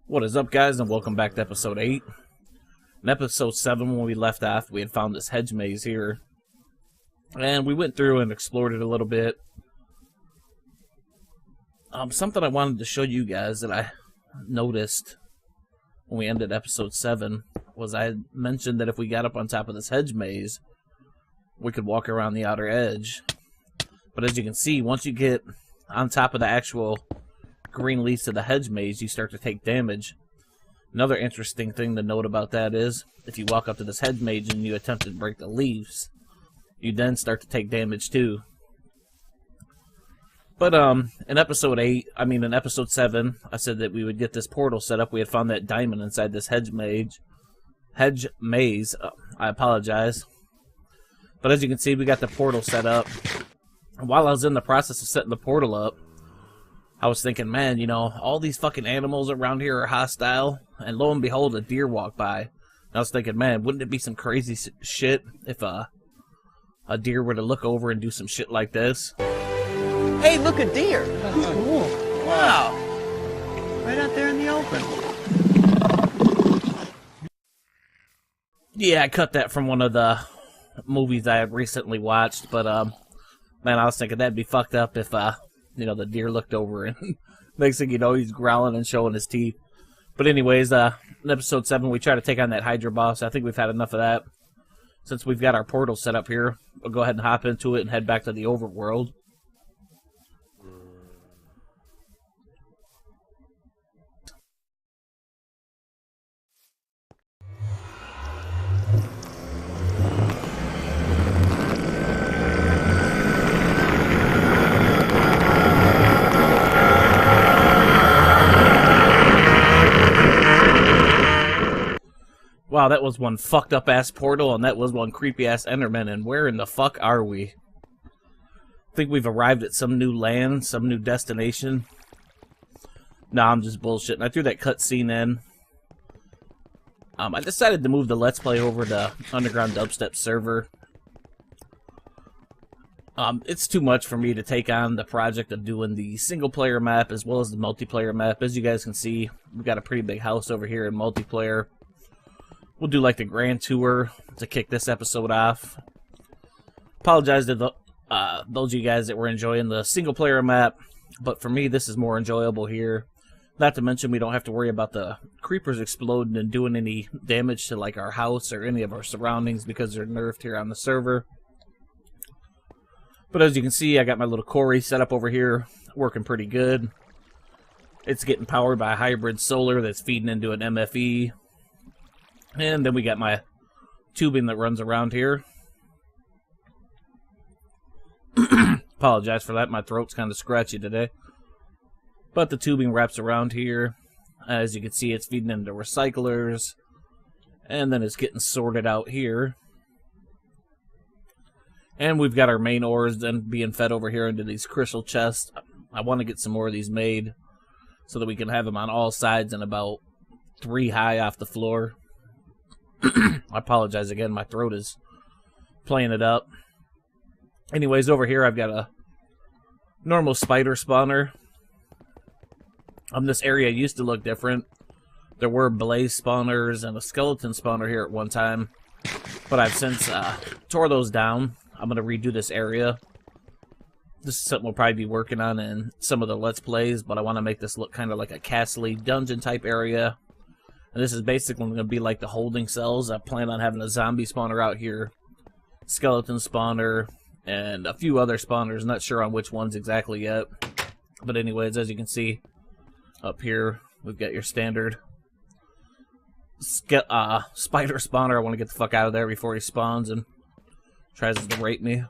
What is up, guys, and welcome back to episode 8. In episode 7, when we left off, we had found this hedge maze here. And we went through and explored it a little bit. Something I wanted to show you guys that I noticed when we ended episode 7 was I had mentioned that if we got up on top of this hedge maze, we could walk around the outer edge. But as you can see, once you get on top of the actual green leaves of the hedge maze, you start to take damage. Another interesting thing to note about that is, if you walk up to this hedge maze and you attempt to break the leaves, you then start to take damage too. But in episode 7, I said that we would get this portal set up. We had found that diamond inside this hedge maze. I apologize. But as you can see, we got the portal set up. While I was in the process of setting the portal up, I was thinking, man, you know, all these fucking animals around here are hostile, and lo and behold, a deer walked by. And I was thinking, man, wouldn't it be some crazy shit if a deer were to look over and do some shit like this? Hey, look, a deer! That's cool. Wow! Right out there in the open. Yeah, I cut that from one of the movies I had recently watched, but, man, I was thinking that'd be fucked up if, you know, the deer looked over and next thing you know, he's growling and showing his teeth. But anyways, in episode 7, we try to take on that Hydra boss. I think we've had enough of that. Since we've got our portal set up here, we'll go ahead and hop into it and head back to the overworld. Wow, that was one fucked up ass portal, and that was one creepy ass Enderman, and where in the fuck are we? I think we've arrived at some new land, some new destination. Nah, I'm just bullshitting. I threw that cutscene in. I decided to move the Let's Play over to Underground Dubstep server. It's too much for me to take on the project of doing the single player map as well as the multiplayer map. As you guys can see, we've got a pretty big house over here in multiplayer. We'll do like the grand tour to kick this episode off. Apologize to those of you guys that were enjoying the single player map, but for me this is more enjoyable here. Not to mention we don't have to worry about the creepers exploding and doing any damage to like our house or any of our surroundings because they're nerfed here on the server. But as you can see, I got my little quarry set up over here, working pretty good. It's getting powered by hybrid solar that's feeding into an MFE. And then we got my tubing that runs around here. Apologize for that, my throat's kind of scratchy today. But the tubing wraps around here. As you can see, it's feeding into recyclers. And then it's getting sorted out here. And we've got our main ores then being fed over here into these crystal chests. I want to get some more of these made so that we can have them on all sides and about 3 high off the floor. I apologize again, my throat is playing it up. Anyways, over here I've got a normal spider spawner. This area used to look different. There were blaze spawners and a skeleton spawner here at one time, but I've since tore those down. I'm going to redo this area. This is something we'll probably be working on in some of the Let's Plays, but I want to make this look kind of like a castle dungeon type area. And this is basically going to be like the holding cells. I plan on having a zombie spawner out here, skeleton spawner, and a few other spawners. Not sure on which ones exactly yet. But anyways, as you can see, up here, we've got your standard spider spawner. I want to get the fuck out of there before he spawns and tries to rape me.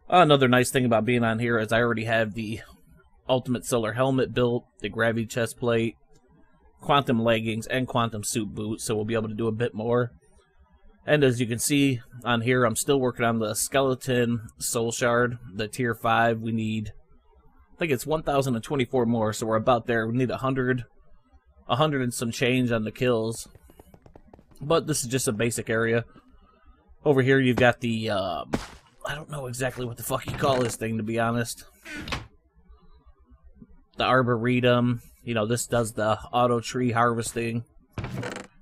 Another nice thing about being on here is I already have the ultimate solar helmet built, the gravity chest plate, quantum leggings, and quantum suit boots, so we'll be able to do a bit more. And as you can see on here, I'm still working on the skeleton soul shard, the tier 5. We need, I think it's 1,024 more, so we're about there. We need 100 and some change on the kills. But this is just a basic area. Over here you've got the, I don't know exactly what the fuck you call this thing, to be honest. The Arboretum, You know, this does the auto tree harvesting.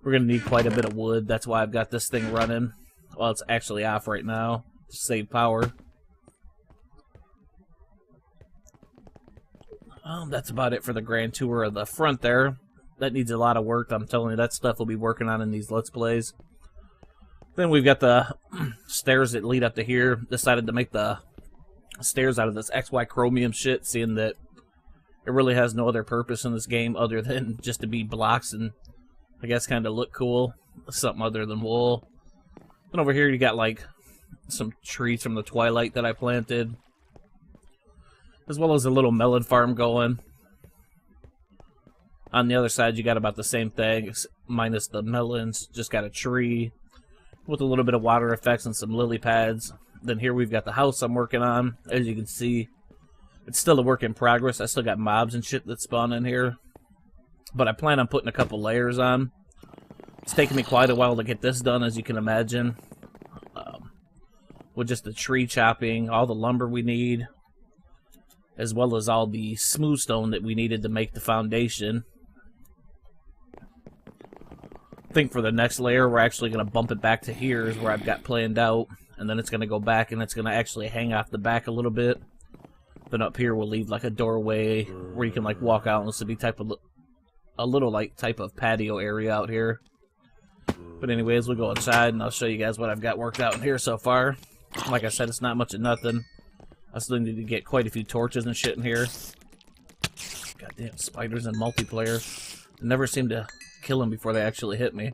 We're going to need quite a bit of wood. That's why I've got this thing running. Well, it's actually off right now to save power. That's about it for the grand tour of the front there. That needs a lot of work. I'm telling you, that stuff we'll be working on in these Let's Plays. Then we've got the stairs that lead up to here. Decided to make the stairs out of this XY chromium shit, seeing that it really has no other purpose in this game other than just to be blocks and I guess kind of look cool. Something other than wool. Then over here you got like some trees from the Twilight that I planted. As well as a little melon farm going. On the other side you got about the same thing, minus the melons. Just got a tree with a little bit of water effects and some lily pads. Then here we've got the house I'm working on. As you can see, it's still a work in progress. I still got mobs and shit that spawn in here. But I plan on putting a couple layers on. It's taken me quite a while to get this done, as you can imagine. With just the tree chopping, all the lumber we need, as well as all the smooth stone that we needed to make the foundation. I think for the next layer, we're actually going to bump it back to here, is where I've got planned out. And then it's going to go back, and it's going to actually hang off the back a little bit. Then up here, we'll leave like a doorway where you can like walk out, and this will be a little like type of patio area out here. But anyways, we'll go inside, and I'll show you guys what I've got worked out in here so far. Like I said, it's not much of nothing. I still need to get quite a few torches and shit in here. Goddamn spiders in multiplayer. They never seem to kill them before they actually hit me.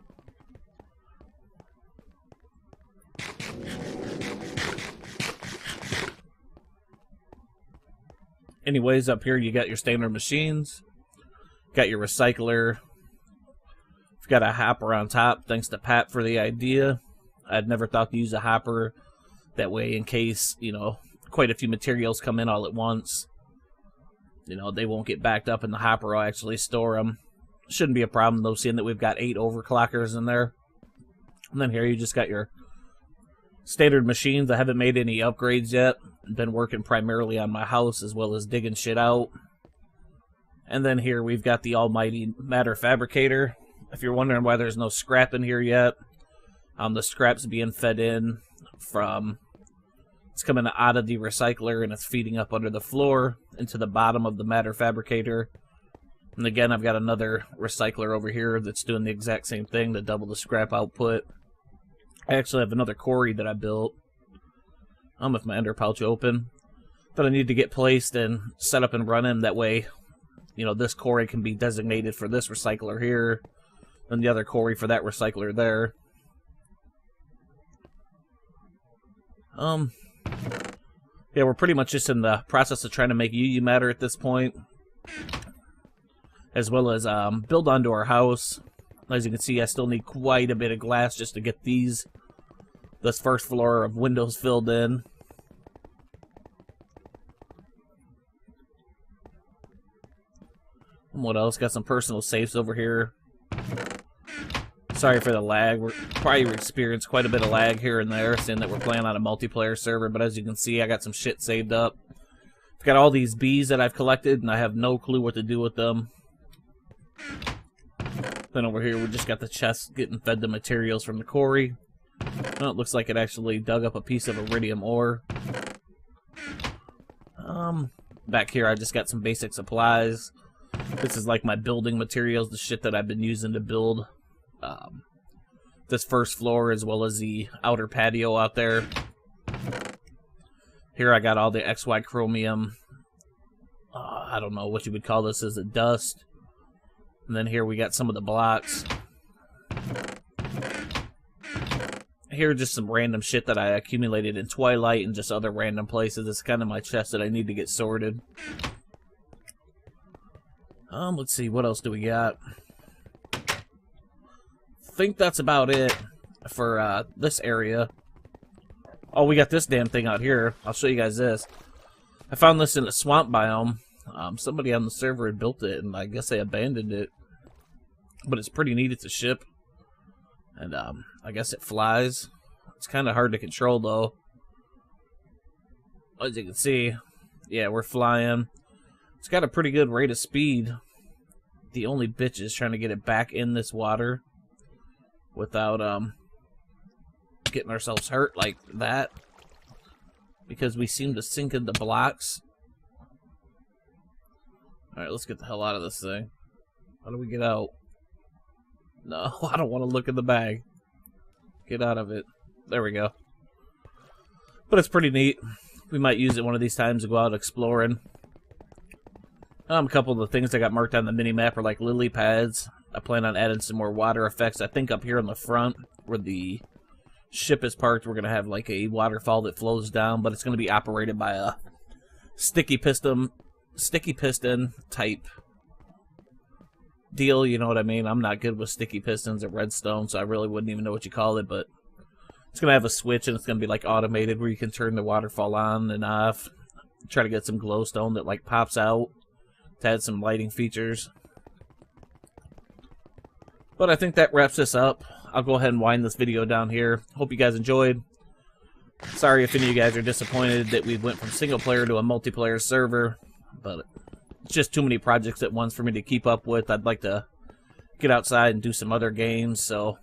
Anyways, up here you got your standard machines. Got your recycler. You've got a hopper on top, thanks to Pat for the idea. I'd never thought to use a hopper that way in case, you know, quite a few materials come in all at once. You know, they won't get backed up and the hopper will actually store them. Shouldn't be a problem though, seeing that we've got 8 overclockers in there. And then here you just got your standard machines. I haven't made any upgrades yet. Been working primarily on my house as well as digging shit out. And then here we've got the almighty matter fabricator. If you're wondering why there's no scrap in here yet, the scrap's being fed in from... It's coming out of the recycler and it's feeding up under the floor into the bottom of the matter fabricator. And again, I've got another recycler over here that's doing the exact same thing to double the scrap output. I actually have another quarry that I built. With my ender pouch open. That I need to get placed and set up and running. That way, you know, this quarry can be designated for this recycler here. And the other quarry for that recycler there. Yeah, we're pretty much just in the process of trying to make UU matter at this point. As well as build onto our house. As you can see, I still need quite a bit of glass just to get this first floor of windows filled in. And what else? Got some personal safes over here. Sorry for the lag. We're probably experiencing quite a bit of lag here and there, seeing that we're playing on a multiplayer server. But as you can see, I got some shit saved up. I've got all these bees that I've collected, and I have no clue what to do with them. Then over here, we just got the chest getting fed the materials from the quarry. Oh, it looks like it actually dug up a piece of iridium ore. Back here, I just got some basic supplies. This is like my building materials, the shit that I've been using to build this first floor as well as the outer patio out there. Here I got all the XY chromium. I don't know what you would call this, as a dust. And then here we got some of the blocks. Here just some random shit that I accumulated in Twilight and just other random places. It's kind of my chest that I need to get sorted. Let's see, what else do we got? I think that's about it for this area. Oh, we got this damn thing out here. I'll show you guys this. I found this in a swamp biome. Somebody on the server had built it, and I guess they abandoned it. But it's pretty neat. It's a ship. And I guess it flies. It's kind of hard to control, though. As you can see, yeah, we're flying. It's got a pretty good rate of speed. the only bitch is trying to get it back in this water without getting ourselves hurt like that, because we seem to sink into blocks. Alright, let's get the hell out of this thing. How do we get out? No, I don't want to look in the bag. Get out of it. There we go. But it's pretty neat. We might use it one of these times to go out exploring. A couple of the things I got marked on the mini-map are like lily pads. I plan on adding some more water effects. I think up here on the front, where the ship is parked, we're going to have like a waterfall that flows down, but it's going to be operated by a sticky piston type deal, you know what I mean? I'm not good with sticky pistons at redstone, so I really wouldn't even know what you call it, but it's going to have a switch, and it's going to be like automated where you can turn the waterfall on and off. Try to get some glowstone that like pops out to add some lighting features. But I think that wraps this up. I'll go ahead and wind this video down here. Hope you guys enjoyed. Sorry if any of you guys are disappointed that we went from single player to a multiplayer server, but it's just too many projects at once for me to keep up with. I'd like to get outside and do some other games, so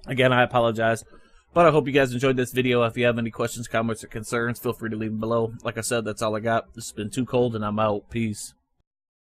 again, I apologize. But I hope you guys enjoyed this video. If you have any questions, comments, or concerns, feel free to leave them below. Like I said, that's all I got. This has been Too Cold, and I'm out. Peace.